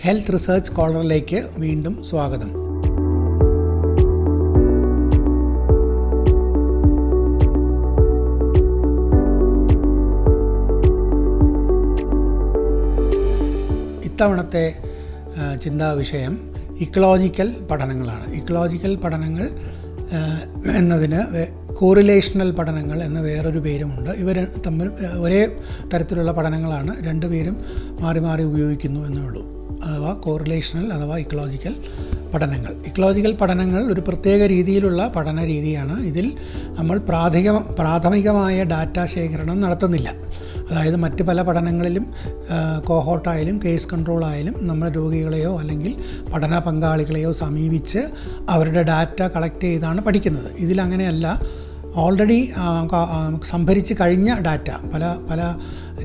Health research കോർണറിലേക്ക് വീണ്ടും സ്വാഗതം. ഇത്തവണത്തെ ചിന്താ വിഷയം ഇക്കോളജിക്കൽ പഠനങ്ങളാണ്. ഇക്കോളജിക്കൽ പഠനങ്ങൾ എന്നതിന് കോറിലേഷണൽ പഠനങ്ങൾ എന്ന വേറൊരു പേരുമുണ്ട്. ഇവർ തമ്മിൽ ഒരേ തരത്തിലുള്ള പഠനങ്ങളാണ്, രണ്ടുപേരും മാറി മാറി ഉപയോഗിക്കുന്നു എന്നേ ഉള്ളൂ. അഥവാ കോറിലേഷണൽ അഥവാ ഇക്കോളജിക്കൽ പഠനങ്ങൾ. ഇക്കോളജിക്കൽ പഠനങ്ങൾ ഒരു പ്രത്യേക രീതിയിലുള്ള പഠന രീതിയാണ്. ഇതിൽ നമ്മൾ പ്രാഥമികമായ ഡാറ്റ ശേഖരണം നടത്തുന്നില്ല. അതായത് മറ്റ് പല പഠനങ്ങളിലും കോഹോർട്ടായാലും കേസ് കൺട്രോൾ ആയാലും നമ്മൾ രോഗികളെയോ അല്ലെങ്കിൽ പഠന പങ്കാളികളെയോ സമീപിച്ച് അവരുടെ ഡാറ്റ കളക്ട് ചെയ്താണ് പഠിക്കുന്നത്. ഇതിലങ്ങനെയല്ല. ഓൾറെഡി സംഭരിച്ച് കഴിഞ്ഞ ഡാറ്റ പല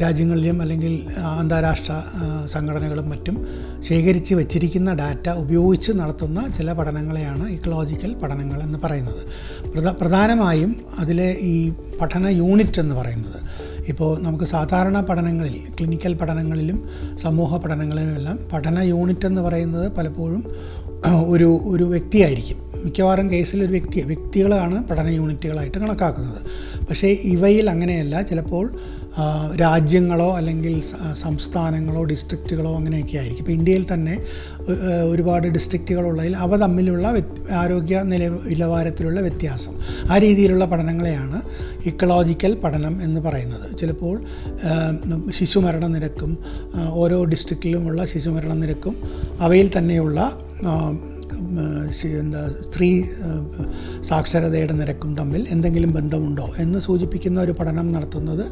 രാജ്യങ്ങളിലും അല്ലെങ്കിൽ അന്താരാഷ്ട്ര സംഘടനകളും മറ്റും ശേഖരിച്ച് വച്ചിരിക്കുന്ന ഡാറ്റ ഉപയോഗിച്ച് നടത്തുന്ന ചില പഠനങ്ങളെയാണ് ഇക്കോളജിക്കൽ പഠനങ്ങൾ എന്ന് പറയുന്നത്. പ്രധാനമായും അതിലെ ഈ പഠന യൂണിറ്റ് എന്ന് പറയുന്നത്, ഇപ്പോൾ നമുക്ക് സാധാരണ പഠനങ്ങളിൽ, ക്ലിനിക്കൽ പഠനങ്ങളിലും സമൂഹ പഠനങ്ങളിലുമെല്ലാം പഠന യൂണിറ്റ് എന്ന് പറയുന്നത് പലപ്പോഴും ഒരു വ്യക്തിയായിരിക്കും. മിക്കവാറും കേസിൽ ഒരു വ്യക്തികളാണ് പഠന യൂണിറ്റുകളായിട്ട് കണക്കാക്കുന്നത്. പക്ഷേ ഇവയിൽ അങ്ങനെയല്ല. ചിലപ്പോൾ രാജ്യങ്ങളോ അല്ലെങ്കിൽ സംസ്ഥാനങ്ങളോ ഡിസ്ട്രിക്റ്റുകളോ അങ്ങനെയൊക്കെ ആയിരിക്കും. ഇപ്പോൾ ഇന്ത്യയിൽ തന്നെ ഒരുപാട് ഡിസ്ട്രിക്റ്റുകളുള്ളതിൽ അവ തമ്മിലുള്ള ആരോഗ്യ നിലവാരത്തിലുള്ള വ്യത്യാസം, ആ രീതിയിലുള്ള പഠനങ്ങളെയാണ് ഇക്കോളജിക്കൽ പഠനം എന്ന് പറയുന്നത്. ചിലപ്പോൾ ശിശുമരണ നിരക്കും ഓരോ ഡിസ്ട്രിക്റ്റിലുമുള്ള ശിശുമരണ നിരക്കും അവയിൽ തന്നെയുള്ള സ്ത്രീ സാക്ഷരതയുടെ നിരക്കും തമ്മിൽ എന്തെങ്കിലും ബന്ധമുണ്ടോ എന്ന് സൂചിപ്പിക്കുന്ന ഒരു പഠനം നടത്തുന്നത്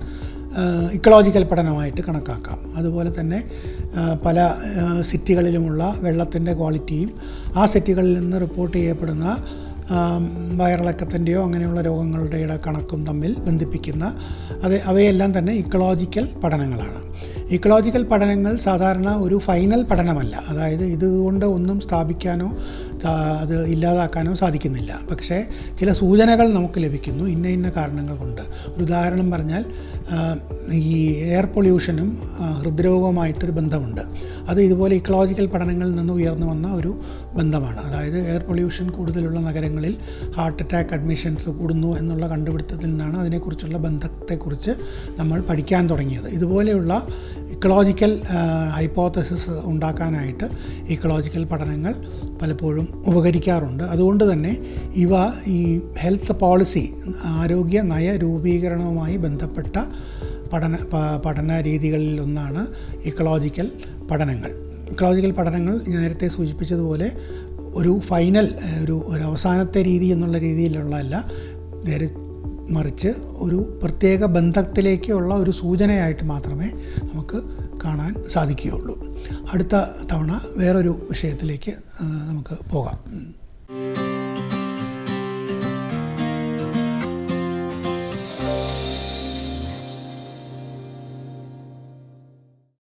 ഇക്കോളജിക്കൽ പഠനമായിട്ട് കണക്കാക്കാം. അതുപോലെ തന്നെ പല സിറ്റികളിലുമുള്ള വെള്ളത്തിൻ്റെ ക്വാളിറ്റിയും ആ സിറ്റികളിൽ നിന്ന് റിപ്പോർട്ട് ചെയ്യപ്പെടുന്ന വയറിളക്കത്തിൻ്റെയോ അങ്ങനെയുള്ള രോഗങ്ങളുടെ കണക്കും തമ്മിൽ ബന്ധിപ്പിക്കുന്ന അവയെല്ലാം തന്നെ ഇക്കോളജിക്കൽ പഠനങ്ങളാണ്. ഇക്കോളജിക്കൽ പഠനങ്ങൾ സാധാരണ ഒരു ഫൈനൽ പഠനമല്ല. അതായത് ഇതുകൊണ്ട് ഒന്നും സ്ഥാപിക്കാനോ അത് ഇല്ലാതാക്കാനോ സാധിക്കുന്നില്ല. പക്ഷേ ചില സൂചനകൾ നമുക്ക് ലഭിക്കുന്നു ഇന്ന കാരണങ്ങൾ കൊണ്ട്. ഒരു ഉദാഹരണം പറഞ്ഞാൽ, ഈ എയർ പൊല്യൂഷനും ഹൃദ്രോഗവുമായിട്ടൊരു ബന്ധമുണ്ട്. അത് ഇതുപോലെ ഇക്കോളജിക്കൽ പഠനങ്ങളിൽ നിന്ന് ഉയർന്നു വന്ന ഒരു ബന്ധമാണ്. അതായത് എയർ പൊല്യൂഷൻ കൂടുതലുള്ള നഗരങ്ങളിൽ ഹാർട്ട് അറ്റാക്ക് അഡ്മിഷൻസ് കൂടുന്നു എന്നുള്ള കണ്ടുപിടുത്തത്തിൽ നിന്നാണ് അതിനെക്കുറിച്ചുള്ള ബന്ധത്തെക്കുറിച്ച് നമ്മൾ പഠിക്കാൻ തുടങ്ങിയത്. ഇതുപോലെയുള്ള ഇക്കോളജിക്കൽ ഹൈപ്പോത്തസിസ് ഉണ്ടാക്കാനായിട്ട് ഇക്കോളജിക്കൽ പഠനങ്ങൾ പലപ്പോഴും ഉപകരിക്കാറുണ്ട്. അതുകൊണ്ട് തന്നെ ഇവ ഈ ഹെൽത്ത് പോളിസി, ആരോഗ്യ നയ രൂപീകരണവുമായി ബന്ധപ്പെട്ട പഠന രീതികളിൽ ഒന്നാണ് ഇക്കോളജിക്കൽ പഠനങ്ങൾ. ഇക്കോളജിക്കൽ പഠനങ്ങൾ നേരത്തെ സൂചിപ്പിച്ചതുപോലെ ഒരു ഫൈനൽ ഒരു അവസാനത്തെ രീതി എന്നുള്ള രീതിയിലുള്ളതല്ല, നേരെ മറിച്ച് ഒരു പ്രത്യേക ബന്ധത്തിലേക്കുള്ള ഒരു സൂചനയായിട്ട് മാത്രമേ നമുക്ക് കാണാൻ സാധിക്കുകയുള്ളൂ. അടുത്ത തവണ വേറൊരു വിഷയത്തിലേക്ക് നമുക്ക് പോകാം.